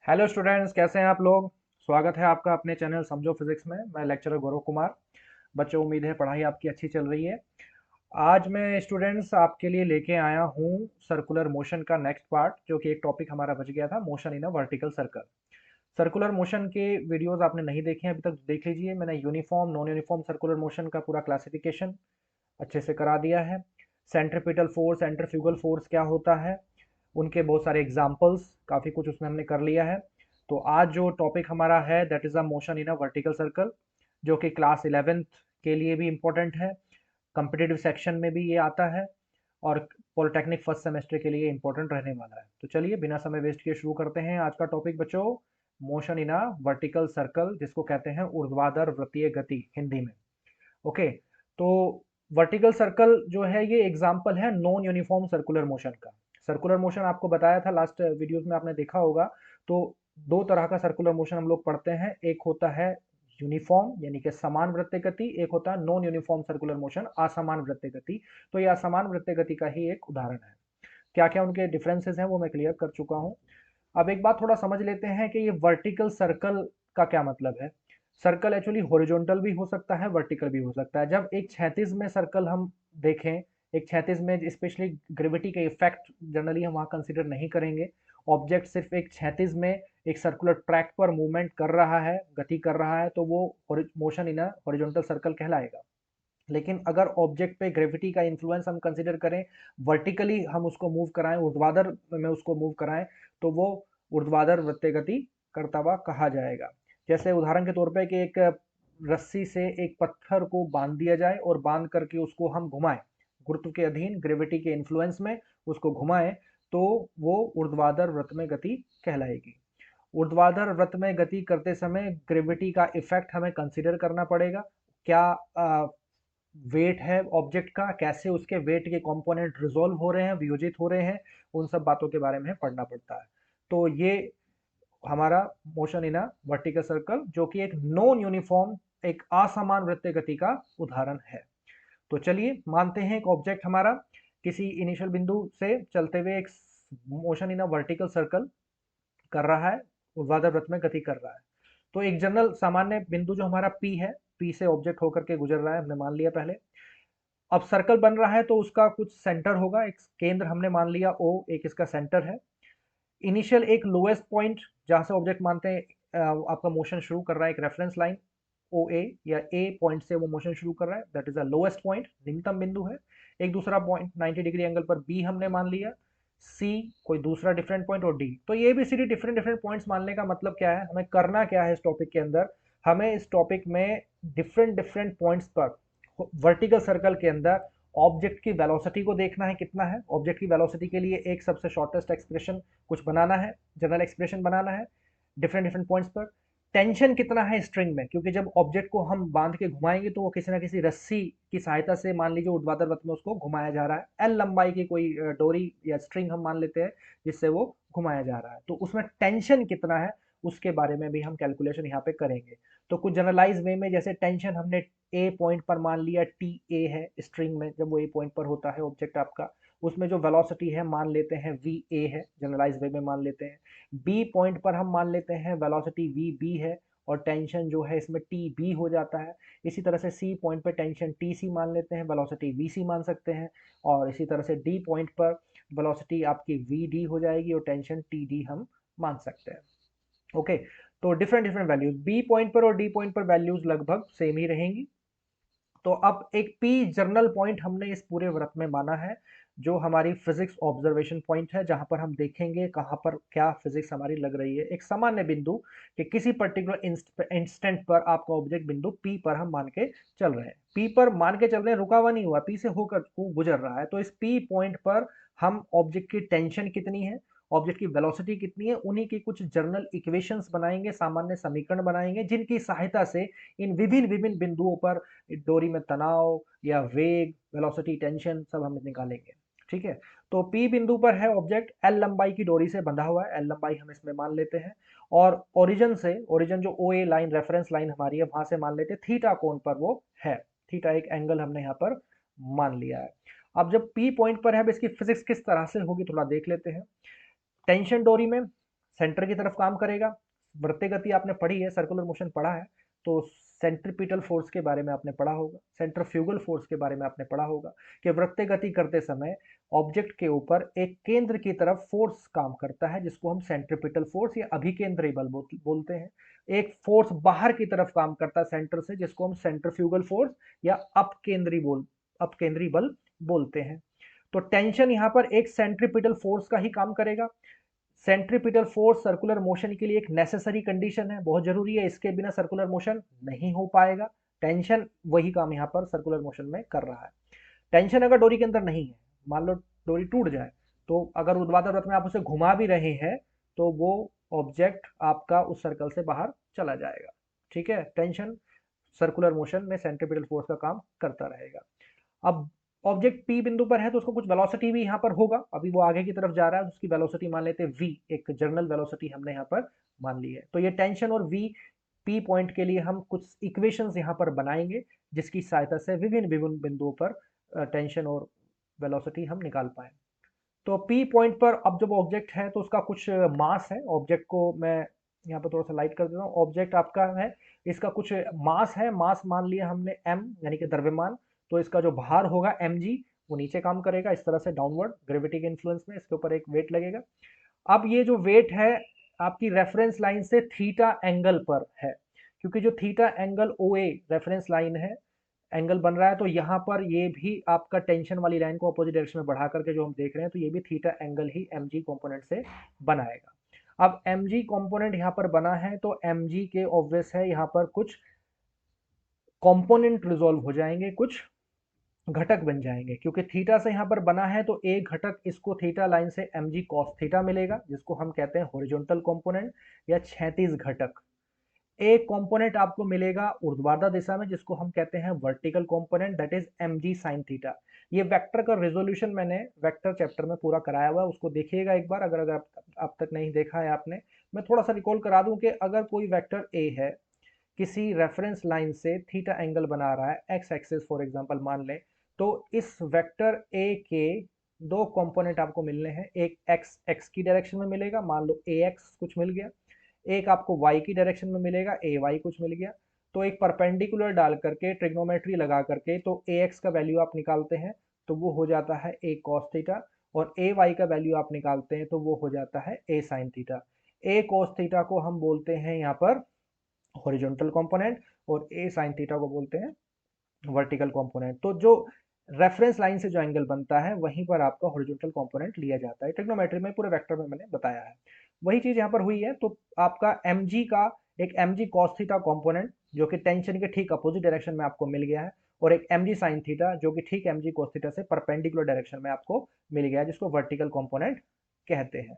Hello students, कैसे हैं आप लोग। स्वागत है आपका अपने चैनल समझो फिजिक्स में। मैं लेक्चरर गौरव कुमार। बच्चों, उम्मीद है पढ़ाई आपकी अच्छी चल रही है। आज मैं स्टूडेंट्स आपके लिए लेके आया हूँ सर्कुलर मोशन का नेक्स्ट पार्ट, जो कि एक टॉपिक हमारा बच गया था, motion in a vertical circle. Circular motion के वीडियोस आपने नहीं देखे हैं अभी तक, देख लीजिए। मैंने uniform non uniform circular motion का पूरा क्लासिफिकेशन अच्छे से करा दिया है। सेंट्रीपिटल फोर्स, सेंट्रीफ्यूगल फोर्स क्या होता है, उनके बहुत सारे एग्जाम्पल्स, काफ़ी कुछ उसमें हमने कर लिया है। तो आज जो टॉपिक हमारा है that is a motion in a vertical circle, जो कि क्लास 11th के लिए भी इम्पोर्टेंट है, कम्पिटिटिव सेक्शन में भी ये आता है, और पॉलिटेक्निक फर्स्ट सेमेस्टर के लिए इम्पोर्टेंट रहने वाला है। तो चलिए बिना समय वेस्ट किए शुरू करते हैं आज का टॉपिक बच्चों। Motion in a vertical circle, जिसको कहते हैं ऊर्ध्वाधर वृत्तीय गति हिंदी में। ओके। तो वर्टिकल सर्कल जो है ये एग्जांपल है नॉन यूनिफॉर्म सर्कुलर मोशन का। सर्कुलर मोशन आपको बताया था लास्ट वीडियोस में, आपने देखा होगा। तो दो तरह का सर्कुलर मोशन हम लोग पढ़ते हैं, एक होता है यूनिफॉर्म यानी कि समान वृत्तीय गति, एक होता है नॉन यूनिफॉर्म सर्कुलर मोशन असमान वृत्तीय गति। तो ये असमान वृत्तीय गति का ही एक उदाहरण है। क्या क्या उनके डिफरेंसेस हैं वो मैं क्लियर कर चुका हूँ। अब एक बात थोड़ा समझ लेते हैं कि ये वर्टिकल सर्कल का क्या मतलब है। सर्कल एक्चुअली हॉरिजॉन्टल भी हो सकता है, वर्टिकल भी हो सकता है। जब एक क्षैतिज में सर्कल हम देखें, एक क्षैतिज में स्पेशली ग्रेविटी के इफेक्ट जनरली हम वहाँ कंसिडर नहीं करेंगे। ऑब्जेक्ट सिर्फ एक क्षैतिज में एक सर्कुलर ट्रैक पर मूवमेंट कर रहा है, गति कर रहा है, तो वो motion in a horizontal circle कहलाएगा। लेकिन अगर ऑब्जेक्ट पे ग्रेविटी का इन्फ्लुएंस हम कंसिडर करें, वर्टिकली हम उसको मूव कराएं, ऊर्ध्वाधर में उसको मूव कराएं, तो वो ऊर्ध्वाधर वृत्तीय गति करता हुआ कहा जाएगा। जैसे उदाहरण के तौर पे कि एक रस्सी से एक पत्थर को बांध दिया जाए और बांध करके उसको हम घुमाएं, गुरुत्व के अधीन ग्रेविटी के इन्फ्लुएंस में उसको घुमाएं, तो वो ऊर्ध्वाधर वृत्त में गति कहलाएगी। ऊर्ध्वाधर वृत्त में गति करते समय ग्रेविटी का इफेक्ट हमें कंसिडर करना पड़ेगा। क्या वेट है ऑब्जेक्ट का, कैसे उसके वेट के कंपोनेंट रिजॉल्व हो रहे हैं, वियोजित हो रहे हैं, उन सब बातों के बारे में पढ़ना पड़ता है। तो ये हमारा motion in a vertical circle, जो कि एक नॉन यूनिफॉर्म, एक असमान वृत्तीय गति का उदाहरण है। तो चलिए मानते हैं एक ऑब्जेक्ट हमारा किसी इनिशियल बिंदु से चलते हुए एक motion in a vertical circle कर रहा है, ऊर्ध्वाधर वृत्त में गति कर रहा है। तो एक जनरल सामान्य बिंदु जो हमारा पी है, पी से ऑब्जेक्ट होकर के गुजर रहा है, हमने मान लिया पहले। अब सर्कल बन रहा है तो उसका कुछ सेंटर होगा, एक केंद्र हमने मान लिया ओ, एक इसका सेंटर है। इनिशियल एक लोएस्ट पॉइंट जहां से ऑब्जेक्ट मानते हैं आपका मोशन शुरू कर रहा है, एक रेफरेंस लाइन ओ ए या ए पॉइंट से वो मोशन शुरू कर रहा है, that is a lowest point, निम्नतम बिंदु है। एक दूसरा पॉइंट 90 डिग्री एंगल पर बी हमने मान लिया, सी कोई दूसरा डिफरेंट पॉइंट, और डी। तो ये भी सीधी डिफरेंट डिफरेंट पॉइंट्स मानने का मतलब क्या है, हमें करना क्या है इस टॉपिक के अंदर। हमें इस टॉपिक में डिफरेंट डिफरेंट पॉइंट्स पर वर्टिकल सर्कल के अंदर ऑब्जेक्ट की वेलोसिटी को देखना है कितना है। ऑब्जेक्ट की वेलोसिटी के लिए एक सबसे शॉर्टेस्ट एक्सप्रेशन कुछ बनाना है, जनरल एक्सप्रेशन बनाना है डिफरेंट डिफरेंट पॉइंट्स पर। टेंशन कितना है स्ट्रिंग में, क्योंकि जब ऑब्जेक्ट को हम बांध के घुमाएंगे तो वो किसी ना किसी रस्सी की सहायता से, मान लीजिए ऊर्ध्वाधर वृत्त में उसको घुमाया जा रहा है, एल लंबाई की कोई डोरी या स्ट्रिंग हम मान लेते हैं जिससे वो घुमाया जा रहा है, तो उसमें टेंशन कितना है उसके बारे में भी हम कैलकुलेशन यहाँ पे करेंगे। तो कुछ जनरलाइज वे में, जैसे टेंशन हमने ए पॉइंट पर मान लिया, टी ए है स्ट्रिंग में, जब वो ए पॉइंट पर होता है ऑब्जेक्ट आपका, उसमें जो वेलोसिटी है मान लेते हैं वी ए है, जनरलाइज वे में मान लेते हैं। बी पॉइंट पर हम मान लेते हैं वेलोसिटी वी बी है, और टेंशन जो है इसमें टी बी हो जाता है। इसी तरह से सी पॉइंट पर टेंशन टी सी मान लेते हैं, वेलोसिटी वी सी मान सकते हैं। और इसी तरह से डी पॉइंट पर वेलोसिटी आपकी वी डी हो जाएगी और टेंशन टी डी हम मान सकते हैं। ओके। तो different different values B point पर और डी पॉइंट पर वैल्यूज लगभग सेम ही रहेंगी। तो अब एक पी जर्नल पॉइंट हमने इस पूरे वृत्त में माना है, जो हमारी फिजिक्स ऑब्जर्वेशन पॉइंट है, जहां पर हम देखेंगे कहां पर क्या फिजिक्स हमारी लग रही है। एक सामान्य बिंदु कि किसी पर्टिकुलर इंस्टेंट पर आपका ऑब्जेक्ट बिंदु पी पर हम मान के चल रहे हैं, पी पर मान के चल रहे हैं, रुका हुआ नहीं हुआ, पी से होकर गुजर रहा है। तो इस पी पॉइंट पर हम ऑब्जेक्ट की टेंशन कितनी है, ऑब्जेक्ट की वेलोसिटी कितनी है, उन्हीं की कुछ जर्नल इक्वेशंस बनाएंगे, सामान्य समीकरण बनाएंगे, जिनकी सहायता से इन विभिन्न विभिन्न बिंदुओं पर डोरी में तनाव या वेग, वेलोसिटी, टेंशन सब हम निकालेंगे। ठीक है। तो पी बिंदु पर है ऑब्जेक्ट, एल लंबाई की डोरी से बंधा हुआ है, एल लंबाई हम इसमें मान लेते हैं। और ओरिजिन से, ओरिजिन जो ओ ए लाइन रेफरेंस लाइन हमारी है, वहां से मान लेते हैं थीटा कोण पर वो है, थीटा एक एंगल हमने यहाँ पर मान लिया है। अब जब पी पॉइंट पर है, अब इसकी फिजिक्स किस तरह से होगी थोड़ा देख लेते हैं। टेंशन डोरी में सेंटर की तरफ काम करेगा। वृत्तीय गति आपने पढ़ी है, सर्कुलर मोशन पढ़ा है, तो सेंट्रीपिटल फोर्स के बारे में आपने पढ़ा होगा, सेंट्रीफ्यूगल फोर्स के बारे में आपने पढ़ा होगा कि वृत्तीय गति करते समय ऑब्जेक्ट के ऊपर एक केंद्र की तरफ फोर्स काम करता है जिसको हम सेंट्रीपिटल फोर्स या अभिकेंद्री बल बोलते हैं। एक फोर्स बाहर की तरफ काम करता है सेंटर से जिसको हम सेंट्रीफ्यूगल फोर्स या अपकेंद्री बल बोलते हैं। तो टेंशन यहां पर एक सेंट्रीपिटल फोर्स का ही काम करेगा। सेंट्रीपिटल फोर्स सर्कुलर मोशन के लिए एक नेसेसरी कंडीशन है, बहुत जरूरी है, इसके बिना सर्कुलर मोशन नहीं हो पाएगा। टेंशन वही काम यहां पर सर्कुलर मोशन में कर रहा है। टेंशन अगर डोरी के अंदर नहीं है, मान लो डोरी टूट जाए, तो अगर ऊर्ध्वाधर वृत्त में आप उसे घुमा भी रहे हैं तो वो ऑब्जेक्ट आपका उस सर्कल से बाहर चला जाएगा। ठीक है, टेंशन सर्कुलर मोशन में सेंट्रीपिटल फोर्स का काम करता रहेगा। अब ऑब्जेक्ट पी बिंदु पर है तो उसको कुछ वेलोसिटी भी यहाँ पर होगा, अभी वो आगे की तरफ जा रहा है, उसकी वेलोसिटी मान लेते हैं v, एक जर्नल वेलोसिटी हमने यहाँ पर मान ली है। तो ये टेंशन और v पी पॉइंट के लिए हम कुछ इक्वेशंस यहाँ पर बनाएंगे जिसकी सहायता से विभिन्न विभिन्न बिंदुओं पर टेंशन और वेलोसिटी हम निकाल पाए। तो पी पॉइंट पर अब जब ऑब्जेक्ट है तो उसका कुछ मास है, ऑब्जेक्ट को मैं यहाँ पर थोड़ा सा लाइट कर देता हूँ। ऑब्जेक्ट आपका है, इसका कुछ मास है, मास मान लिया हमने m यानी कि द्रव्यमान, तो इसका जो भार होगा mg वो नीचे काम करेगा इस तरह से डाउनवर्ड ग्रेविटी के इन्फ्लुएंस में, इसके ऊपर एक वेट लगेगा। अब ये जो वेट है आपकी रेफरेंस लाइन से थीटा एंगल पर है, क्योंकि जो theta angle O A reference line है, एंगल बन रहा है, तो यहाँ पर ये भी आपका टेंशन वाली लाइन को अपोजिट डायरेक्शन में बढ़ा करके जो हम देख रहे हैं तो ये भी थीटा एंगल ही mg कंपोनेंट से बनाएगा। अब mg कंपोनेंट यहाँ पर बना है तो mg के ऑब्वियस है यहाँ पर कुछ कंपोनेंट रिजॉल्व हो जाएंगे, कुछ घटक बन जाएंगे, क्योंकि थीटा से यहाँ पर बना है तो एक घटक इसको थीटा लाइन से mg cos थीटा मिलेगा जिसको हम कहते हैं हॉरिजॉन्टल कंपोनेंट या क्षैतिज घटक। एक कंपोनेंट आपको मिलेगा ऊर्ध्वाधर दिशा में जिसको हम कहते हैं vertical component, that is mg sin theta. ये वेक्टर का रेजोल्यूशन मैंने वेक्टर चैप्टर में पूरा कराया हुआ है, उसको देखिएगा एक बार अगर अब तक नहीं देखा है आपने। मैं थोड़ा सा रिकॉल करा दूं कि अगर कोई वेक्टर a है, किसी रेफरेंस लाइन से थीटा एंगल बना रहा है एक्स एक्सिस फॉर एग्जांपल मान लें, तो इस वेक्टर ए के दो कंपोनेंट आपको मिलने हैं, एक एक्स एक्स की डायरेक्शन में मिलेगा, मान लो ए एक्स कुछ मिल गया, एक आपको y की डायरेक्शन में मिलेगा ए वाई कुछ मिल गया। तो एक परपेंडिकुलर डाल करके ट्रिग्नोमेट्री लगा करके तो ए एक्स का वैल्यू आप निकालते हैं तो वो हो जाता है ए कॉस थीटा, और ए वाई का वैल्यू आप निकालते हैं तो वो हो जाता है ए साइन थीटा। ए कॉस थीटा को हम बोलते हैं यहाँ पर हॉरिजॉन्टल कंपोनेंट और ए साइन थीटा को बोलते हैं वर्टिकल कंपोनेंट। तो जो रेफरेंस लाइन से जो एंगल बनता है वहीं पर आपका हॉरिजॉन्टल कंपोनेंट लिया जाता है, ट्रिग्नोमेट्री में पूरे वेक्टर में मैंने बताया है। वही चीज यहाँ पर हुई है, तो आपका mg का एक mg cos थीटा कंपोनेंट जो कि टेंशन के ठीक अपोजिट डायरेक्शन में आपको मिल गया है, और एक mg sin थीटा जो कि ठीक mg cos थीटा से परपेंडिकुलर डायरेक्शन में आपको मिल गया है, जिसको वर्टिकल कंपोनेंट कहते हैं।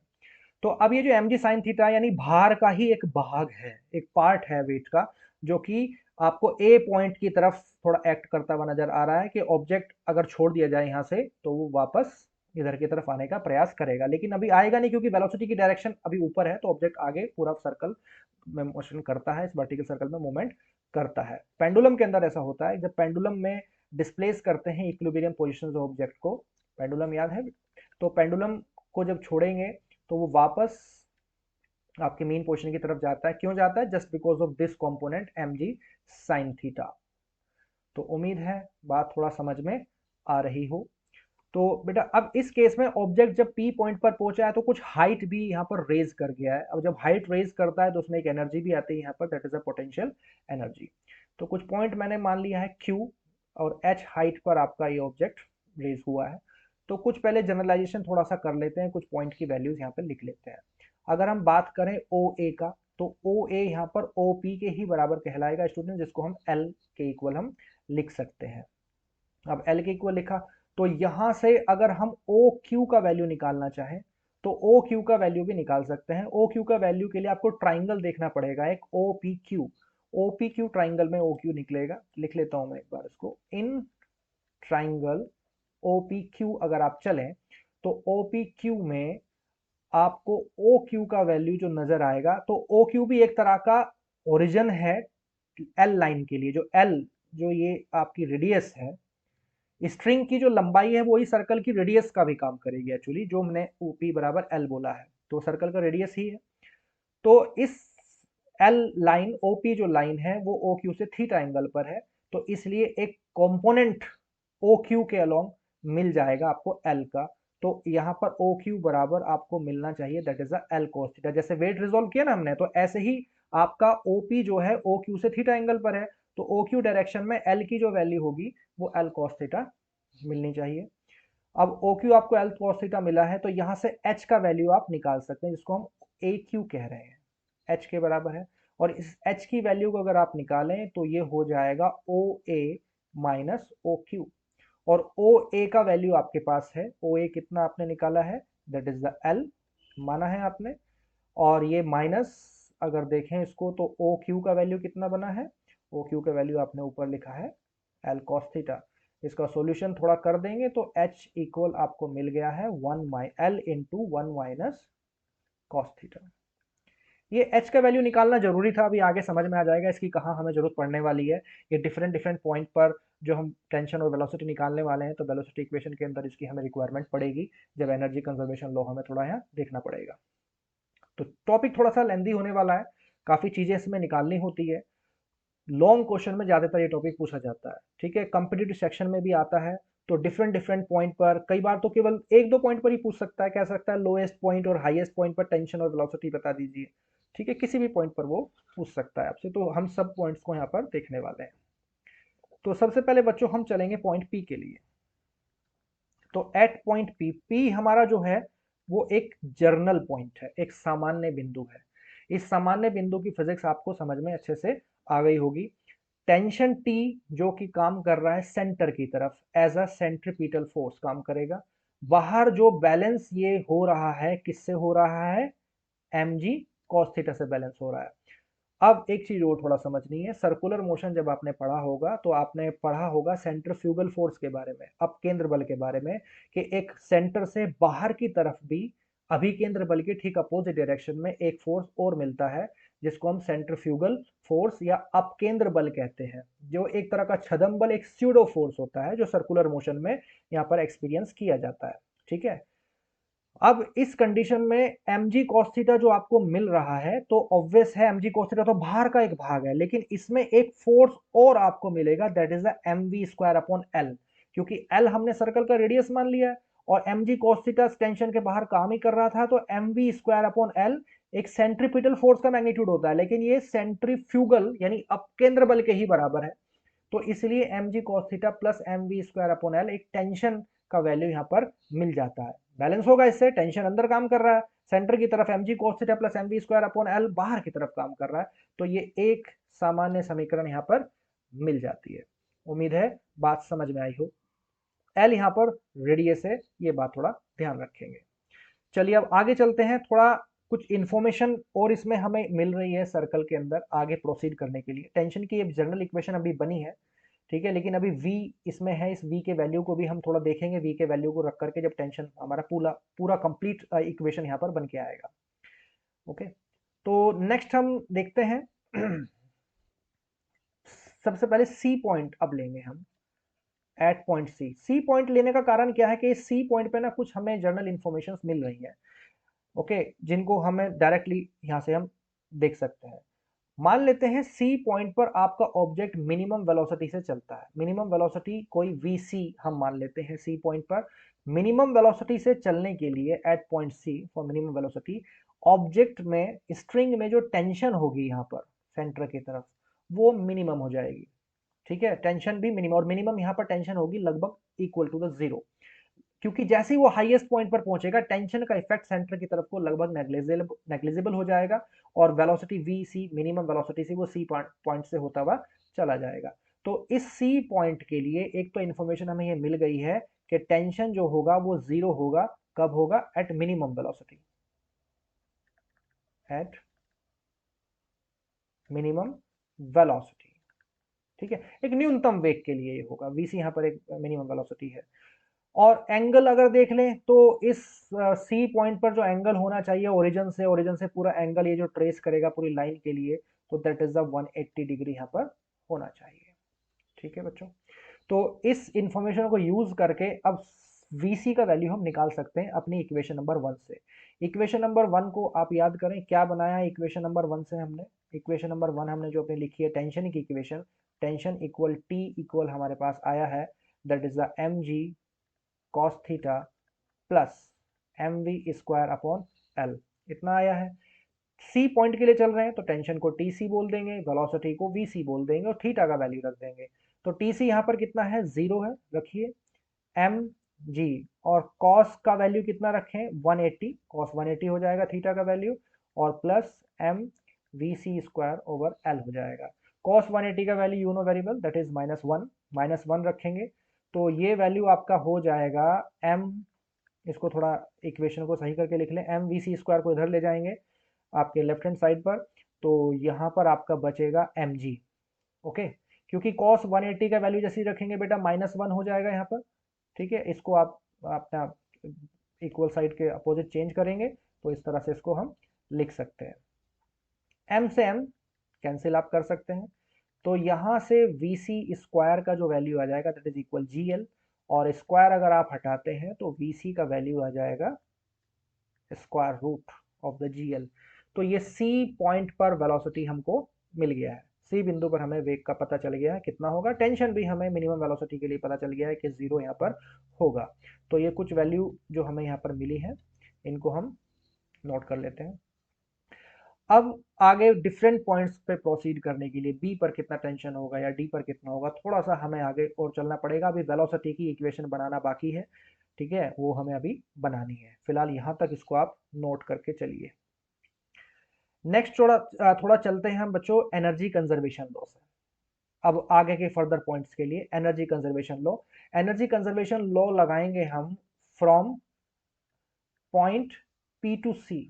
तो अब ये जो mg sin थीटा यानी भार का ही एक भाग है, एक पार्ट है वेट का, जो कि आपको ए पॉइंट की तरफ थोड़ा एक्ट करता हुआ नजर आ रहा है कि ऑब्जेक्ट अगर छोड़ दिया जाए यहाँ से तो वो वापस इधर की तरफ आने का प्रयास करेगा, लेकिन अभी आएगा नहीं क्योंकि वेलोसिटी की डायरेक्शन अभी ऊपर है, तो ऑब्जेक्ट आगे पूरा सर्कल में मोशन करता है, इस वर्टिकल सर्कल में मूवमेंट करता है। पेंडुलम के अंदर ऐसा होता है, जब पेंडुलम में डिस्प्लेस करते हैं इक्विलिब्रियम पोजिशन ऑब्जेक्ट को, पेंडुलम याद है, तो पेंडुलम को जब छोड़ेंगे तो वो वापस आपके मेन पोजीशन की तरफ जाता है। क्यों जाता है? Just because of this component mg sin theta. तो उम्मीद है बात थोड़ा समझ में आ रही हो। तो बेटा अब इस केस में ऑब्जेक्ट जब पी पॉइंट पर पहुंचा है तो कुछ हाइट भी यहाँ पर रेज कर गया है। अब जब हाइट रेज करता है तो उसमें एक एनर्जी भी आती है यहाँ पर, that is a potential energy. तो कुछ पॉइंट मैंने मान लिया है Q और H हाइट पर आपका ये ऑब्जेक्ट रेज हुआ है। तो कुछ पहले जनरलाइजेशन थोड़ा सा कर लेते हैं, कुछ पॉइंट की वैल्यूज यहाँ पे लिख लेते हैं। अगर हम बात करें ओ ए का, तो ओ ए यहाँ पर ओ पी के ही बराबर कहलाएगा स्टूडेंट, जिसको हम एल के इक्वल हम लिख सकते हैं। अब एल के इक्वल लिखा तो यहां से अगर हम ओ क्यू का वैल्यू निकालना चाहें तो ओ क्यू का वैल्यू भी निकाल सकते हैं। ओ क्यू का वैल्यू के लिए आपको ट्राइंगल देखना पड़ेगा, एक O P Q, O P Q triangle में ओ क्यू निकलेगा। लिख लेता हूं मैं एक बार इसको, in triangle O P Q अगर आप चलें तो ओ पी क्यू में आपको ओ क्यू का वैल्यू जो नजर आएगा, तो ओ क्यू भी एक तरह का ओरिजिन है एल लाइन के लिए। जो एल जो ये आपकी रेडियस है, स्ट्रिंग की जो लंबाई है वही सर्कल की रेडियस का भी काम करेगी एक्चुअली, जो हमने ओपी बराबर एल बोला है, तो सर्कल का रेडियस ही है। तो इस एल लाइन ओपी जो लाइन है वो ओ क्यू से थीटा एंगल पर है, तो इसलिए एक कंपोनेंट ओ क्यू के अलोंग मिल जाएगा आपको एल का। तो यहाँ पर ओ क्यू बराबर आपको मिलना चाहिए, that is the L cos theta. जैसे वेट रिजोल्व किया ना हमने, तो ऐसे ही आपका ओपी जो है ओ क्यू से थीटा एंगल पर है, तो ओ क्यू डायरेक्शन में एल की जो वैल्यू होगी वो एल कोस थीटा मिलनी चाहिए। अब ओ क्यू आपको एल कोस थीटा मिला है, तो यहाँ से एच का वैल्यू आप निकाल सकते हैं, जिसको हम ए क्यू कह रहे हैं, एच के बराबर है। और इस एच की वैल्यू को अगर आप निकालें तो ये हो जाएगा ओ ए माइनस ओ क्यू। और ओ ए का वैल्यू आपके पास है, ओ ए कितना आपने निकाला है, दैट इज द एल माना है आपने। और ये माइनस अगर देखें इसको तो ओ क्यू का वैल्यू कितना बना है, ओ क्यू का वैल्यू आपने ऊपर लिखा है एल कॉस थीटा। इसका सॉल्यूशन थोड़ा कर देंगे तो एच इक्वल आपको मिल गया है L into one minus cos theta. ये एच का वैल्यू निकालना जरूरी था, अभी आगे समझ में आ जाएगा इसकी कहाँ हमें जरूरत पड़ने वाली है। ये डिफरेंट डिफरेंट पॉइंट पर जो हम टेंशन और वेलोसिटी निकालने वाले हैं, तो वेलोसिटी इक्वेशन के अंदर इसकी हमें रिक्वायरमेंट पड़ेगी, जब एनर्जी कंजर्वेशन लॉ हमें थोड़ा यहाँ देखना पड़ेगा। तो टॉपिक थोड़ा सा लेंदी होने वाला है, काफ़ी चीज़ें इसमें निकालनी होती है। लॉन्ग क्वेश्चन में ज़्यादातर ये टॉपिक पूछा जाता है, ठीक है, कंपिटिटिव सेक्शन में भी आता है। तो डिफरेंट डिफरेंट पॉइंट पर, कई बार तो केवल एक दो पॉइंट पर ही पूछ सकता है, कह सकता है लोएस्ट पॉइंट और हाईएस्ट पॉइंट पर टेंशन और वेलोसिटी बता दीजिए, ठीक है, किसी भी पॉइंट पर वो पूछ सकता है आपसे। तो हम सब पॉइंट्स को यहाँ पर देखने वाले हैं। तो सबसे पहले बच्चों हम चलेंगे पॉइंट पी के लिए। तो एट पॉइंट पी, पी हमारा जो है वो एक जर्नल पॉइंट है, एक सामान्य बिंदु है। इस सामान्य बिंदु की फिजिक्स आपको समझ में अच्छे से आ गई होगी। टेंशन टी जो कि काम कर रहा है सेंटर की तरफ, एज अ सेंट्रीपिटल फोर्स काम करेगा। बाहर जो बैलेंस ये हो रहा है, किससे हो रहा है, एम जी कॉस थीटा से बैलेंस हो रहा है। अब एक चीज और थोड़ा समझनी है, सर्कुलर मोशन जब आपने पढ़ा होगा तो आपने पढ़ा होगा सेंट्रीफ्यूगल फोर्स के बारे में, अपकेंद्र बल के बारे में, कि एक सेंटर से बाहर की तरफ भी अभिकेंद्र बल के ठीक अपोजिट डायरेक्शन में एक फोर्स और मिलता है, जिसको हम सेंट्रीफ्यूगल फोर्स या अपकेंद्र बल कहते हैं, जो एक तरह का छदम बल, एक स्यूडो फोर्स होता है जो सर्कुलर मोशन में यहाँ पर एक्सपीरियंस किया जाता है, ठीक है। अब इस कंडीशन में mg cos थीटा जो आपको मिल रहा है, तो ऑब्वियस है mg cos थीटा तो बाहर का एक भाग है, लेकिन इसमें एक फोर्स और आपको मिलेगा, that is the mv square upon l, क्योंकि l हमने सर्कल का रेडियस मान लिया है और mg cos थीटा टेंशन के बाहर काम ही कर रहा था, तो mv स्क्वायर अपॉन l एक सेंट्रीपिटल फोर्स का मैग्नीट्यूड होता है, लेकिन ये सेंट्रीफ्यूगल यानी अपकेंद्र बल के ही बराबर है। तो इसलिए mg cos theta plus mv square upon l एक टेंशन का वैल्यू यहाँ पर मिल जाता है। बैलेंस होगा इससे, टेंशन अंदर काम कर रहा है सेंटर की तरफ, mg cos theta plus mv square upon l बाहर की तरफ काम कर रहा है, तो ये एक सामान्य समीकरण यहाँ पर मिल जाती है। उम्मीद है बात समझ में आई हो। l यहाँ पर रेडियस है, ये बात थोड़ा ध्यान रखेंगे। चलिए अब आगे चलते हैं, थोड़ा कुछ इंफॉर्मेशन और इसमें हमें मिल रही है सर्कल के अंदर आगे प्रोसीड करने के लिए। टेंशन की एक जनरल इक्वेशन अभी बनी है, ठीक है, लेकिन अभी v इसमें है, इस v के वैल्यू को भी हम थोड़ा देखेंगे, v के वैल्यू को रख करके जब टेंशन हमारा पूरा पूरा कंप्लीट इक्वेशन यहाँ पर बन के आएगा। ओके, तो नेक्स्ट हम देखते हैं सबसे पहले सी पॉइंट अब लेंगे हम, at point C. C point लेने का कारण क्या है कि सी पॉइंट पे ना कुछ हमें जर्नल इंफॉर्मेशन मिल रही है, ओके, जिनको हमें डायरेक्टली यहाँ से हम देख सकते हैं। मान लेते हैं सी पॉइंट पर आपका ऑब्जेक्ट मिनिमम वेलोसिटी से चलता है, मिनिमम वेलोसिटी कोई वीसी हम मान लेते हैं सी पॉइंट पर। मिनिमम वेलोसिटी से चलने के लिए at point C for minimum velocity, object में स्ट्रिंग में जो टेंशन होगी यहाँ पर सेंटर की तरफ, वो मिनिमम हो जाएगी, ठीक है, टेंशन भी मिनिमम, और मिनिमम यहाँ पर टेंशन होगी लगभग इक्वल टू द जीरो, क्योंकि जैसे ही वो हाईएस्ट पॉइंट पर पहुंचेगा टेंशन का इफेक्ट सेंटर की तरफ को लगभग नेग्लिजिबल हो जाएगा, और velocity V C minimum velocity से वो सी पॉइंट से होता हुआ चला जाएगा। तो इस सी पॉइंट के लिए एक तो इंफॉर्मेशन हमें ये मिल गई है कि टेंशन जो होगा वो जीरो होगा, कब होगा, at minimum velocity, at minimum velocity, ठीक है, एक न्यूनतम वेग के लिए ये होगा, वीसी यहाँ पर एक मिनिमम वेलोसिटी है। और एंगल अगर देख लें तो इस सी पॉइंट पर जो एंगल होना चाहिए ओरिजिन से पूरा एंगल ये जो ट्रेस करेगा पूरी लाइन के लिए, तो दैट इज द 180 डिग्री यहाँ पर होना चाहिए, ठीक है बच्चों। तो इस इंफॉर्मेशन को यूज करके अब Vc का वैल्यू हम निकाल सकते हैं अपनी इक्वेशन नंबर 1 से। इक्वेशन नंबर 1 को आप याद करें, क्या बनाया है इक्वेशन नंबर 1 से हमने? इक्वेशन नंबर 1 हमने जो अपनी लिखी है टेंशन की equation, tension equal T equal हमारे पास आया है that is the M G cos theta plus M V square upon L, इतना आया है। सी पॉइंट के लिए चल रहे हैं तो टेंशन को टी सी बोल देंगे, वेलोसिटी को वी सी बोल देंगे और थीटा का वैल्यू रख देंगे। तो टी सी यहाँ पर कितना है? 0 है, रखिए एम जी, और कॉस का वैल्यू कितना रखें? 180, कॉस 180 हो जाएगा थीटा का वैल्यू, और plus M V C square over L हो जाएगा। कॉस 180 का value you know very well that is -1, -1 रखेंगे तो ये वैल्यू आपका हो जाएगा एम, इसको थोड़ा इक्वेशन को सही करके लिख लें, एम वी सी स्क्वायर को इधर ले जाएंगे आपके लेफ्ट हैंड साइड पर, तो यहाँ पर आपका बचेगा एम जी। ओके, क्योंकि कॉस 180 का वैल्यू जैसे ही रखेंगे बेटा -1 हो जाएगा यहाँ पर, ठीक है। इसको आप अपना इक्वल साइड के अपोजिट चेंज करेंगे तो इस तरह से इसको हम लिख सकते हैं। एम से एम कैंसिल आप कर सकते हैं, तो यहाँ से वी सी स्क्वायर का जो वैल्यू आ जाएगा that is equal G L, और स्क्वायर अगर आप हटाते हैं तो वी सी का वैल्यू आ जाएगा square root of the G L. तो ये सी पॉइंट पर वेलोसिटी हमको मिल गया है, सी बिंदु पर हमें वेग का पता चल गया है कितना होगा, टेंशन भी हमें मिनिमम वेलोसिटी के लिए पता चल गया है कि 0 यहाँ पर होगा। तो ये कुछ वैल्यू जो हमें यहाँ पर मिली है इनको हम नोट कर लेते हैं। अब आगे डिफरेंट पॉइंट्स पे प्रोसीड करने के लिए बी पर कितना टेंशन होगा या डी पर कितना होगा, थोड़ा सा हमें आगे और चलना पड़ेगा। अभी वेलोसिटी की इक्वेशन बनाना बाकी है, ठीक है, वो हमें अभी बनानी है। फिलहाल यहाँ तक इसको आप नोट करके चलिए। नेक्स्ट थोड़ा चलते हैं हम बच्चों एनर्जी कंजर्वेशन लॉ से। अब आगे के फर्दर पॉइंट्स के लिए energy conservation law, energy conservation law लगाएंगे हम from point P to C,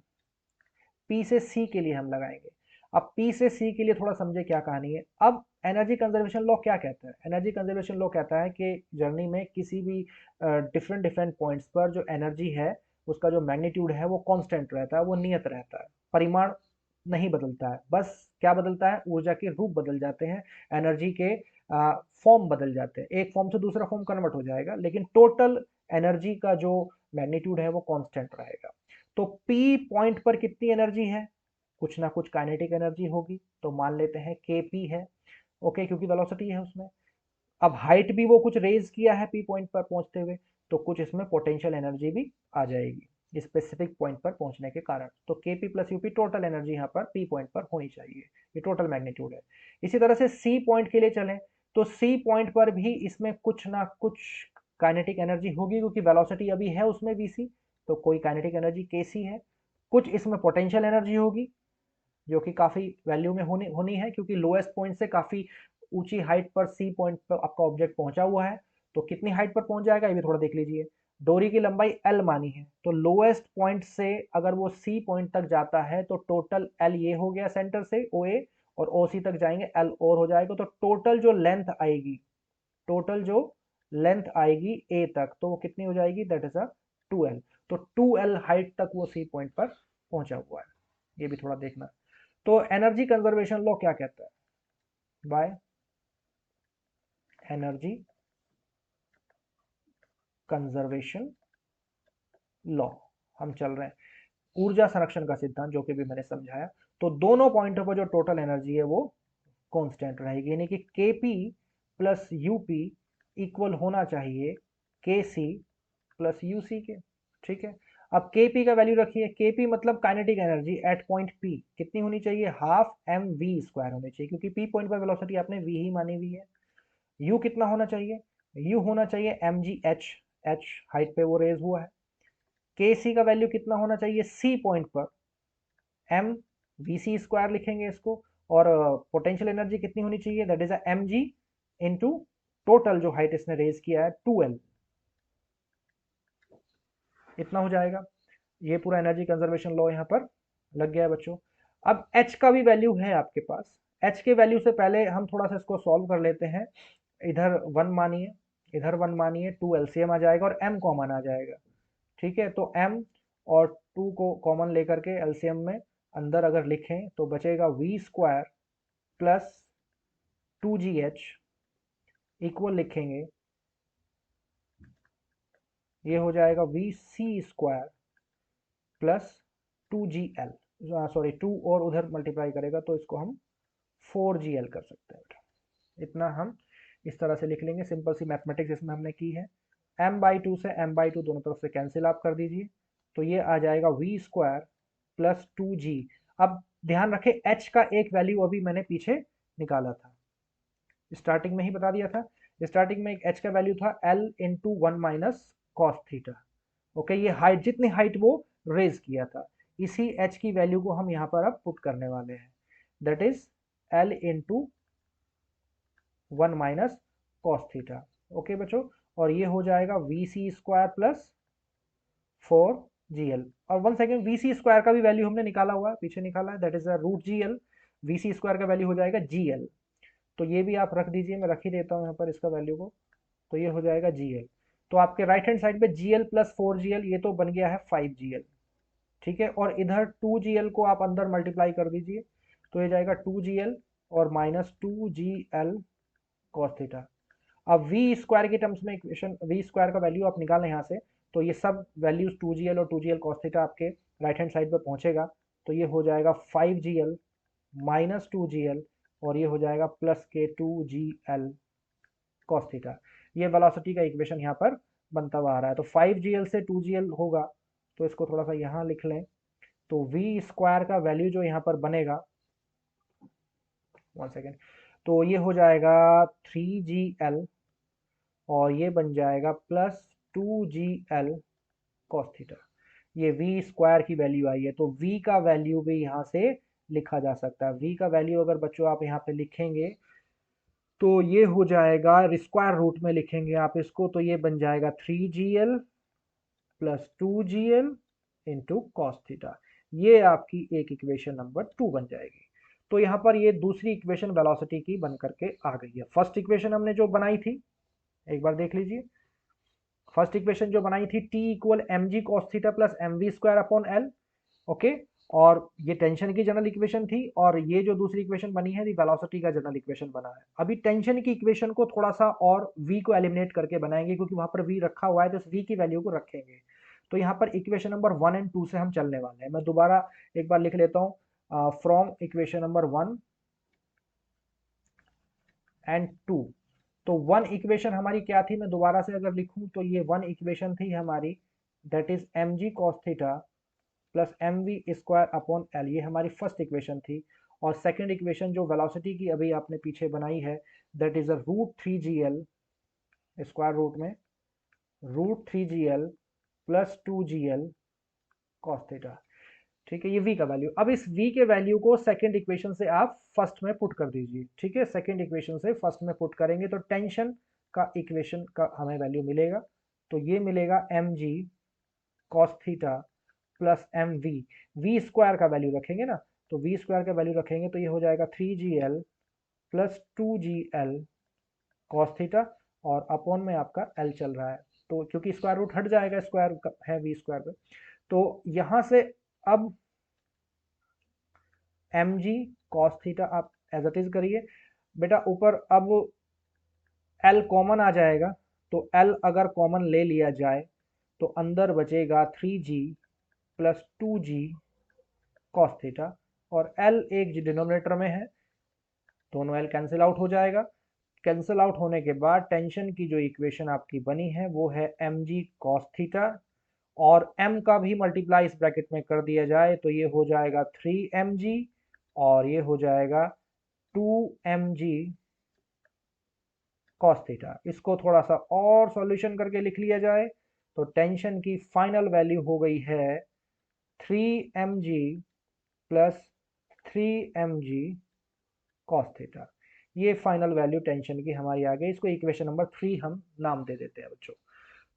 P से सी के लिए हम लगाएंगे। अब पी से सी के लिए थोड़ा समझे क्या कहानी है। अब एनर्जी कंजर्वेशन लॉ क्या कहता है? एनर्जी कंजर्वेशन लॉ कहता है कि जर्नी में किसी भी डिफरेंट डिफरेंट पॉइंट्स पर जो एनर्जी है उसका जो मैग्नीट्यूड है वो कांस्टेंट रहता है, वो नियत रहता है, परिमाण नहीं बदलता है, बस क्या बदलता है? ऊर्जा के रूप बदल जाते हैं, एनर्जी के फॉर्म बदल जाते हैं, एक फॉर्म से दूसरा फॉर्म कन्वर्ट हो जाएगा, लेकिन टोटल एनर्जी का जो मैग्नीट्यूड है वो कांस्टेंट रहेगा। तो पी पॉइंट पर कितनी एनर्जी है? कुछ ना कुछ काइनेटिक एनर्जी होगी, तो मान लेते हैं के पी है, ओके, क्योंकि वेलोसिटी है उसमें। अब हाइट भी वो कुछ रेज किया है पी पॉइंट पर पहुंचते हुए, तो कुछ इसमें पोटेंशियल एनर्जी भी आ जाएगी स्पेसिफिक पॉइंट पर पहुंचने के कारण। तो के P plus UP total energy यहाँ पर पी पॉइंट पर होनी चाहिए, ये टोटल मैग्नीट्यूड है। इसी तरह से सी पॉइंट के लिए चलें तो सी पॉइंट पर भी इसमें कुछ ना कुछ काइनेटिक एनर्जी होगी, क्योंकि वेलोसिटी अभी है उसमें वीसी, तो कोई काइनेटिक एनर्जी के सी है। कुछ इसमें पोटेंशियल एनर्जी होगी जो कि काफ़ी वैल्यू में होनी होनी है, क्योंकि लोएस्ट पॉइंट से काफ़ी ऊंची हाइट पर सी पॉइंट पर आपका ऑब्जेक्ट पहुंचा हुआ है। तो कितनी हाइट पर पहुंच जाएगा ये भी थोड़ा देख लीजिए। डोरी की लंबाई एल मानी है, तो लोएस्ट पॉइंट से अगर वो सी पॉइंट तक जाता है तो टोटल एल ये हो गया सेंटर से ओ ए, और ओ सी तक जाएंगे एल और हो जाएगा, तो टोटल जो लेंथ आएगी, टोटल जो लेंथ आएगी ए तक, तो वो कितनी हो जाएगी? That is a 2l। तो 2l हाइट तक वो सी पॉइंट पर पहुंचा हुआ है, ये भी थोड़ा देखना। तो एनर्जी कंजर्वेशन लॉ क्या कहता है? बाय एनर्जी कंजर्वेशन लॉ हम चल रहे हैं ऊर्जा संरक्षण का सिद्धांत, जो कि भी मैंने समझाया। तो दोनों पॉइंटों पर जो टोटल एनर्जी है वो कांस्टेंट रहेगी, यानी कि Kp प्लस यूपी इक्वल होना चाहिए Kc प्लस यूसी के, ठीक है। अब Kp का वैल्यू रखिए, Kp मतलब kinetic energy at point P कितनी होनी चाहिए? हाफ एम वी स्क्वायर होनी चाहिए, क्योंकि P पॉइंट पर वेलोसिटी आपने V ही मानी हुई है। U कितना होना चाहिए? U होना चाहिए M G H, H height पे वो रेज हुआ है। Kc का वैल्यू कितना होना चाहिए C पॉइंट पर? एम वी सी स्क्वायर लिखेंगे इसको, और पोटेंशियल एनर्जी कितनी होनी चाहिए? That is M G into total जो हाइट इसने रेज किया है 2l, इतना हो जाएगा। ये पूरा एनर्जी कंजर्वेशन लॉ यहाँ पर लग गया है बच्चों। अब h का भी वैल्यू है आपके पास, h के वैल्यू से पहले हम थोड़ा सा इसको सॉल्व कर लेते हैं। इधर 1 मानिए, इधर 1 मानिए, 2 एलसीएम आ जाएगा और m कॉमन आ जाएगा, ठीक है। तो m और 2 को कॉमन लेकर के एलसीएम में अंदर अगर लिखें तो बचेगा we square plus 2gh equal लिखेंगे, ये हो जाएगा V C square plus 2GL, sorry 2 और उधर मल्टीप्लाई करेगा तो इसको हम 4GL कर सकते हैं बेटा। इतना हम इस तरह से लिख लेंगे, सिंपल सी मैथमेटिक्स इसमें हमने की है। m/2 से m/2 दोनों तरफ से कैंसिल आप कर दीजिए, तो ये आ जाएगा वी स्क्वायर प्लस 2G। अब ध्यान रखें h का एक वैल्यू अभी मैंने पीछे निकाला था, स्टार्टिंग में ही बता दिया था। स्टार्टिंग में एक h का वैल्यू था l into 1 minus cos theta. Okay, ये हाइट, जितनी हाइट वो रेज किया था, इसी h की वैल्यू को हम यहाँ पर अब पुट करने वाले हैं, that is l into 1 minus cos theta. Okay बच्चों, और ये हो जाएगा V C square plus 4GL। और one second, V C square का भी वैल्यू हमने निकाला हुआ है, पीछे निकाला है, that is root GL। V C square का वैल्यू हो जाएगा GL, तो ये भी आप रख दीजिए, मैं रख ही देता हूँ यहाँ पर इसका वैल्यू को, तो ये हो जाएगा GL। तो आपके राइट हैंड साइड पे GL प्लस 4GL, ये तो बन गया है 5GL, ठीक है। और इधर 2GL को आप अंदर मल्टीप्लाई कर दीजिए, तो ये जाएगा 2GL और माइनस 2GL कॉस थीटा। अब वी स्क्वायर के टर्म्स में इक्वेशन, वी स्क्वायर का वैल्यू आप निकालें यहाँ से, तो ये सब वैल्यूज 2GL और 2GL कॉस थीटा आपके राइट हैंड साइड पे पहुंचेगा, तो ये हो जाएगा 5GL माइनस 2GL और ये हो जाएगा प्लस के 2GL कॉस थीटा। ये वेलोसिटी का इक्वेशन यहाँ पर बनता हुआ आ रहा है। तो 5GL से 2GL होगा, तो इसको थोड़ा सा यहाँ लिख लें, तो वी स्क्वायर का वैल्यू जो यहाँ पर बनेगा, वन सेकेंड, तो ये हो जाएगा 3GL और ये बन जाएगा प्लस 2GL कॉस थीटा। ये वी स्क्वायर की वैल्यू आई है, तो वी का वैल्यू भी यहाँ से लिखा जा सकता है। वी का वैल्यू अगर बच्चों आप यहाँ पे लिखेंगे तो ये हो जाएगा, स्क्वायर रूट में लिखेंगे आप इसको, तो ये बन जाएगा 3GL plus 2GL into cos theta. ये आपकी एक इक्वेशन नंबर 2 बन जाएगी। तो यहाँ पर ये दूसरी इक्वेशन वेलोसिटी की बन करके आ गई है। फर्स्ट इक्वेशन हमने जो बनाई थी, एक बार देख लीजिए, फर्स्ट इक्वेशन जो बनाई थी T equal mg cos theta plus mv square upon L। Okay, और ये टेंशन की जनरल इक्वेशन थी, और ये जो दूसरी इक्वेशन बनी है, वेलोसिटी का जनरल इक्वेशन बना है। अभी टेंशन की इक्वेशन को थोड़ा सा और v को एलिमिनेट करके बनाएंगे, क्योंकि वहां पर v रखा हुआ है, तो इस v की वैल्यू को रखेंगे। तो यहाँ पर इक्वेशन नंबर 1 एंड 2 से हम चलने वाले हैं। मैं दोबारा एक बार लिख लेता हूँ, फ्रॉम इक्वेशन नंबर 1 एंड 2। तो 1 इक्वेशन हमारी क्या थी, मैं दोबारा से अगर लिखूं तो ये 1 इक्वेशन थी हमारी, that is mg cos theta plus mv square upon l, ये हमारी फर्स्ट इक्वेशन थी। और सेकंड इक्वेशन जो वेलोसिटी की अभी आपने पीछे बनाई है, that is a root 3GL, square root में root 3GL plus 2GL cos theta, ठीक है। ये v का वैल्यू, अब इस v के वैल्यू को सेकंड इक्वेशन से आप फर्स्ट में पुट कर दीजिए, ठीक है। सेकंड इक्वेशन से फर्स्ट में पुट करेंगे तो टेंशन का इक्वेशन का हमें वैल्यू मिलेगा, तो ये मिलेगा mg cos theta plus mv, v square का वैल्यू रखेंगे ना, तो v स्क्वायर का वैल्यू रखेंगे तो ये हो जाएगा 3GL plus 2GL cos theta, और अपॉन में आपका l चल रहा है, तो क्योंकि स्क्वायर रूट हट जाएगा, स्क्वायर है v स्क्वायर पे, तो यहां से अब mg cos थीटा आप एज इट इज करिए बेटा। ऊपर अब l कॉमन आ जाएगा, तो l अगर कॉमन ले लिया जाए तो अंदर बचेगा 3g plus 2g cos theta, और l एक डिनोमिनेटर में है, दोनों l कैंसिल आउट हो जाएगा। कैंसिल आउट होने के बाद टेंशन की जो इक्वेशन आपकी बनी है वो है mg cos थीटा, और m का भी मल्टीप्लाई इस ब्रैकेट में कर दिया जाए तो ये हो जाएगा 3mg और ये हो जाएगा 2mg cos थीटा। इसको थोड़ा सा और सॉल्यूशन करके लिख लिया जाए तो टेंशन की फाइनल वैल्यू हो गई है 3mg plus 3mg cos theta. ये फाइनल वैल्यू टेंशन की हमारी आ गई, इसको इक्वेशन नंबर 3 हम नाम दे देते हैं बच्चों।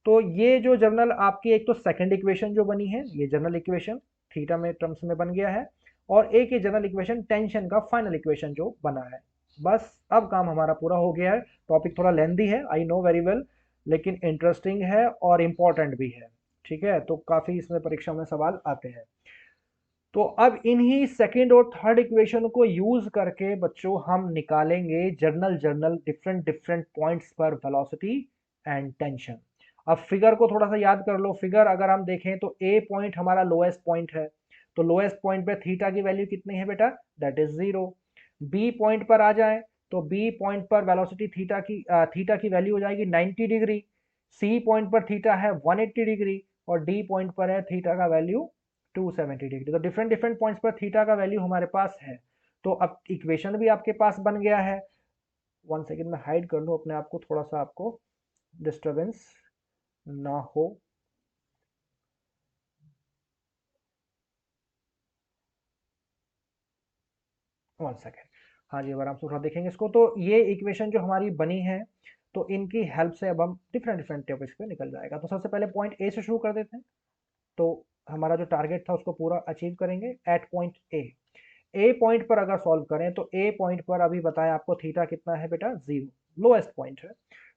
तो ये जो जनरल आपकी एक तो सेकंड इक्वेशन जो बनी है, ये जनरल इक्वेशन थीटा में टर्म्स में बन गया है, और एक ये जनरल इक्वेशन टेंशन का फाइनल इक्वेशन जो बना है। बस अब काम हमारा पूरा हो गया है। टॉपिक थोड़ा लेंदी है, आई नो वेरी वेल, लेकिन इंटरेस्टिंग है और इम्पोर्टेंट भी है, ठीक है। तो काफी इसमें परीक्षा में सवाल आते हैं। तो अब इन्हीं सेकंड और थर्ड इक्वेशन को यूज करके बच्चों हम निकालेंगे जर्नल डिफरेंट डिफरेंट पॉइंट्स पर वेलोसिटी एंड टेंशन। अब फिगर को थोड़ा सा याद कर लो। फिगर अगर हम देखें तो ए पॉइंट हमारा लोएस्ट पॉइंट है, तो लोएस्ट पॉइंट पे थीटा की वैल्यू कितनी है बेटा, दैट इज 0। बी पॉइंट पर आ जाए तो बी पॉइंट पर वेलोसिटी थीटा की वैल्यू हो जाएगी 90 डिग्री। सी पॉइंट पर थीटा है 180 डिग्री और डी पॉइंट पर है थीटा का वैल्यू 270 डिग्री। तो डिफरेंट डिफरेंट पॉइंट्स पर थीटा का वैल्यू हमारे पास है। तो अब इक्वेशन भी आपके पास बन गया है। 1 सेकेंड में हाइड कर लूँ अपने आप को, थोड़ा सा आपको डिस्टरबेंस ना हो। 1 सेकेंड। हाँ जी, अब आराम से थोड़ा देखेंगे इसको। तो ये इक्वेशन जो हमारी बनी है, तो इनकी हेल्प से अब हम डिफरेंट डिफरेंट टॉपिक्स पे निकल जाएगा। तो सबसे पहले पॉइंट ए से शुरू कर देते हैं। तो हमारा जो टारगेट था उसको पूरा अचीव करेंगे at point A. A point पर अगर सॉल्व करें तो ए पॉइंट पर अभी बताया आपको थीटा कितना है बेटा, 0, लोएस्ट पॉइंट है।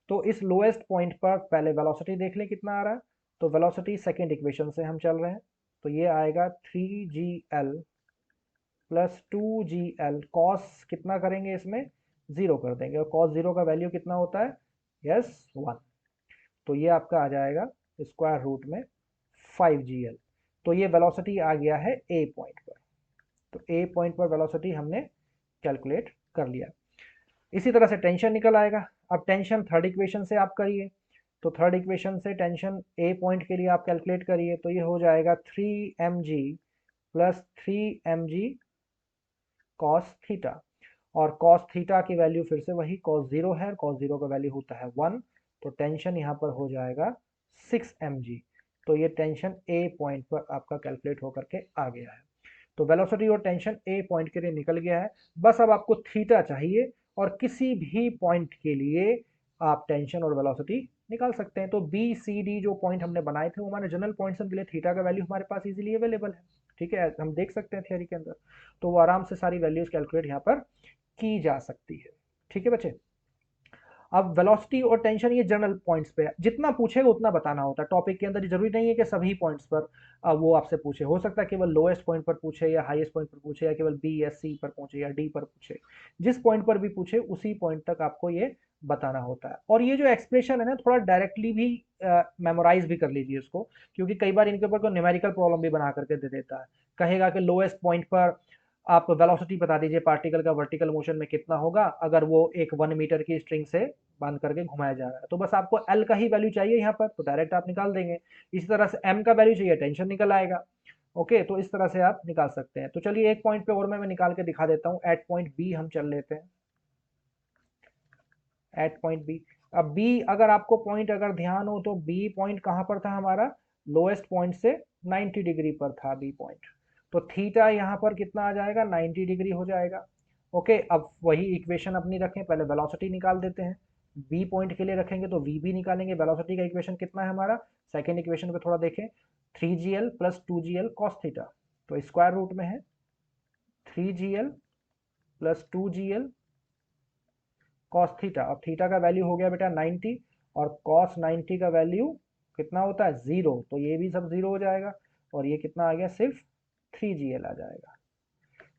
तो इस लोएस्ट पॉइंट पर पहले वेलोसिटी देख लें कितना आ रहा है। तो वेलोसिटी सेकेंड इक्वेशन से हम चल रहे हैं, तो ये आएगा 3gl प्लस 2gl। कॉस कितना करेंगे इसमें, 0 कर देंगे, और कॉस 0 का वैल्यू कितना होता है, यस 1। तो ये आपका आ जाएगा स्क्वायर रूट में 5gl। तो ये वेलोसिटी आ गया है ए पॉइंट पर। तो ए पॉइंट पर वेलोसिटी हमने कैलकुलेट कर लिया। इसी तरह से टेंशन निकल आएगा। अब टेंशन थर्ड इक्वेशन से आप करिए। तो थर्ड इक्वेशन से टेंशन ए पॉइंट के लिए आप कैलकुलेट करिए, तो ये हो जाएगा 3mg plus 3mg cos theta. और कॉस थीटा की वैल्यू फिर से वही कॉस 0 है, कॉस 0 का वैल्यू होता है 1। तो टेंशन यहाँ पर हो जाएगा 6mg। तो ये टेंशन ए पॉइंट पर आपका कैलकुलेट होकर के आ गया है। तो वेलोसिटी और टेंशन ए पॉइंट के लिए निकल गया है। बस अब आपको थीटा चाहिए, और किसी भी पॉइंट के लिए आप टेंशन और वेलोसिटी निकाल सकते हैं। तो बी सी डी जो पॉइंट हमने बनाए थे वो हमारे जनरल पॉइंट्स के लिए थीटा का वैल्यू हमारे पास इजीली अवेलेबल है। ठीक है, हम देख सकते हैं थियरी के अंदर। तो वो आराम से सारी वैल्यूज कैलकुलेट यहाँ पर की जा सकती है। ठीक है बच्चे। अब वेलोसिटी और टेंशन ये जनरल पॉइंट्स पे है, जितना पूछेगा उतना बताना होता है टॉपिक के अंदर। ये जरूरी नहीं है कि सभी पॉइंट्स पर वो आपसे पूछे। हो सकता है केवल लोएस्ट पॉइंट पर पूछे, या हाईएस्ट पॉइंट पर पूछे, या केवल बी या सी पर पूछे, या डी पर पूछे। जिस पॉइंट पर भी पूछे उसी पॉइंट तक आपको ये बताना होता है। और ये जो एक्सप्रेशन है ना, थोड़ा डायरेक्टली भी मेमोराइज भी कर लीजिए इसको, क्योंकि कई बार इनके ऊपर कोई न्यूमेरिकल प्रॉब्लम भी बना करके दे देता है। कहेगा कि लोएस्ट पॉइंट पर आप वेलोसिटी बता दीजिए पार्टिकल का वर्टिकल मोशन में कितना होगा, अगर वो एक 1 मीटर की स्ट्रिंग से बांध करके घुमाया जा रहा है। तो बस आपको एल का ही वैल्यू चाहिए यहाँ पर, तो डायरेक्ट आप निकाल देंगे। इसी तरह से एम का वैल्यू चाहिए, टेंशन निकल आएगा। ओके, तो इस तरह से आप निकाल सकते हैं। तो चलिए एक पॉइंट पे और मैं निकाल के दिखा देता हूँ। एट पॉइंट बी हम चल लेते हैं। At point B. अब बी अगर आपको पॉइंट अगर ध्यान हो तो बी पॉइंट कहाँ पर था हमारा, लोएस्ट पॉइंट से 90 डिग्री पर था बी पॉइंट। तो थीटा यहाँ पर कितना आ जाएगा, 90 डिग्री हो जाएगा। ओके, अब वही इक्वेशन अपनी रखें, पहले वेलोसिटी निकाल देते हैं। बी पॉइंट के लिए रखेंगे तो वी बी निकालेंगे। वेलोसिटी का इक्वेशन कितना है हमारा, सेकेंड इक्वेशन पे थोड़ा देखें, 3gl plus 2gl cos theta. तो स्क्वायर रूट में है 3gl plus 2gl cos theta. अब थीटा का वैल्यू हो गया बेटा 90, और कॉस 90 का वैल्यू कितना होता है, 0। तो ये भी सब 0 हो जाएगा, और ये कितना आ गया, सिर्फ 3gl आ जाएगा।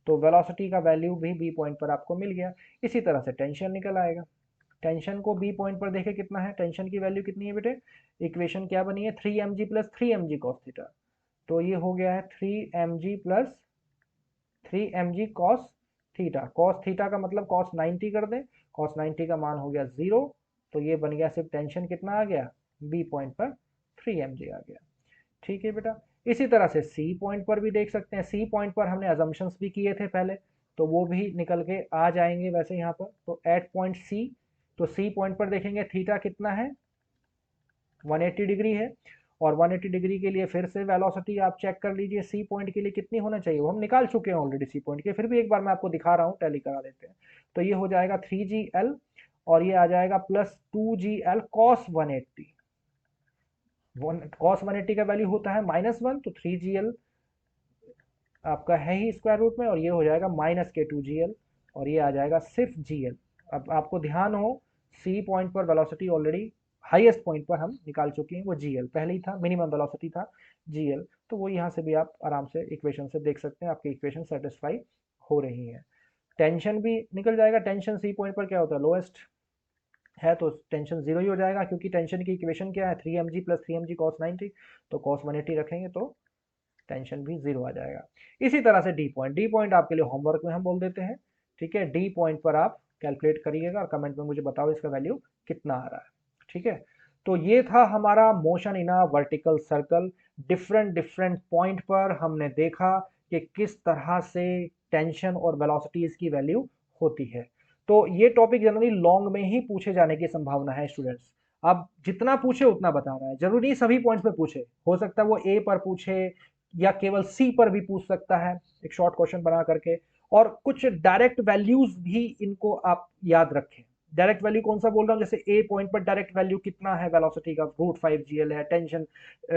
तो वेलोसिटी का वैल्यू भी बी पॉइंट पर आपको मिल गया। इसी तरह से टेंशन निकल आएगा। टेंशन को बी पॉइंट पर देखे कितना है, टेंशन की वैल्यू कितनी है बेटे, इक्वेशन क्या बनी है, 3mg plus 3mg cos theta. तो ये हो गया है 3mg plus 3mg cos theta. Cos theta का मतलब कॉस 90 कर दें, कॉस 90 का मान हो गया 0। तो ये बन गया सिर्फ टेंशन कितना आ गया, बी पॉइंट पर 3mg आ गया। ठीक है बेटा। इसी तरह से सी पॉइंट पर भी देख सकते हैं। सी पॉइंट पर हमने अजम्पशंस भी किए थे पहले, तो वो भी निकल के आ जाएंगे वैसे यहाँ पर। तो एट पॉइंट सी, तो सी पॉइंट पर देखेंगे थीटा कितना है, 180 डिग्री है। और 180 डिग्री के लिए फिर से वेलोसिटी आप चेक कर लीजिए सी पॉइंट के लिए कितनी होना चाहिए, वो हम निकाल चुके हैं ऑलरेडी सी पॉइंट के, फिर भी एक बार मैं आपको दिखा रहा हूँ, टैली करा देते हैं। तो ये हो जाएगा 3gl, और ये आ जाएगा प्लस 2gl कॉस 180। कॉस 180 का वैल्यू होता है -1, तो 3gl आपका है ही स्क्वायर रूट में, और ये हो जाएगा -k2gl, और ये आ जाएगा सिर्फ gl। अब आपको ध्यान हो, सी पॉइंट पर वेलोसिटी ऑलरेडी हाईएस्ट पॉइंट पर हम निकाल चुके हैं, वो gl पहले ही था, मिनिमम वेलोसिटी था gl। तो वो यहाँ से भी आप आराम से इक्वेशन से देख सकते हैं, आपकी इक्वेशन सेटिस्फाई हो रही है। टेंशन भी निकल जाएगा। टेंशन सी पॉइंट पर क्या होता है, लोएस्ट। है तो टेंशन जीरो ही हो जाएगा, क्योंकि टेंशन की इक्वेशन क्या है, 3mg प्लस 3mg कॉस 90, तो कॉस 180 रखेंगे तो टेंशन भी जीरो आ जाएगा। इसी तरह से डी पॉइंट आपके लिए होमवर्क में हम बोल देते हैं, ठीक है। डी पॉइंट पर आप कैलकुलेट करिएगा और कमेंट में मुझे बताओ इसका वैल्यू कितना आ रहा है, ठीक है। तो ये था हमारा motion in a vertical circle. Different different point पर हमने देखा कि किस तरह से टेंशन और वेलोसिटीज की वैल्यू होती है। तो ये टॉपिक जनरली लॉन्ग में ही पूछे जाने की संभावना है स्टूडेंट्स। आप जितना पूछे उतना बता रहा है, जरूरी नहीं सभी पॉइंट्स पे पूछे, हो सकता है वो ए पर पूछे या केवल सी पर भी पूछ सकता है एक शॉर्ट क्वेश्चन बना करके। और कुछ डायरेक्ट वैल्यूज भी इनको आप याद रखें। डायरेक्ट वैल्यू कौन सा बोल रहा हूं, जैसे ए पॉइंट पर डायरेक्ट वैल्यू कितना है वेलोसिटी का, √5 GL है, टेंशन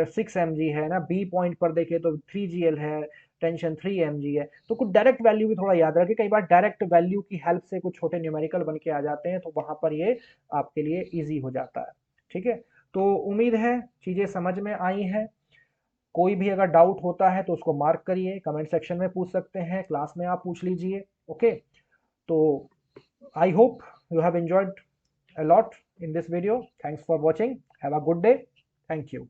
6 mg है ना, बी पॉइंट पर देखे तो 3 GL है, टेंशन 3 mg है। तो कुछ डायरेक्ट वैल्यू भी थोड़ा याद रखें, कई बार डायरेक्ट वैल्यू की हेल्प से कुछ छोटे न्यूमेरिकल बन के आ जाते हैं, तो वहां पर ये आपके लिए ईजी हो जाता है, ठीक है। तो उम्मीद है चीजें समझ में आई हैं। कोई भी अगर डाउट होता है तो उसको मार्क करिए, कमेंट सेक्शन में पूछ सकते हैं, क्लास में आप पूछ लीजिए, ओके। तो I hope you have enjoyed a lot in this video. Thanks for watching. Have a good day. Thank you.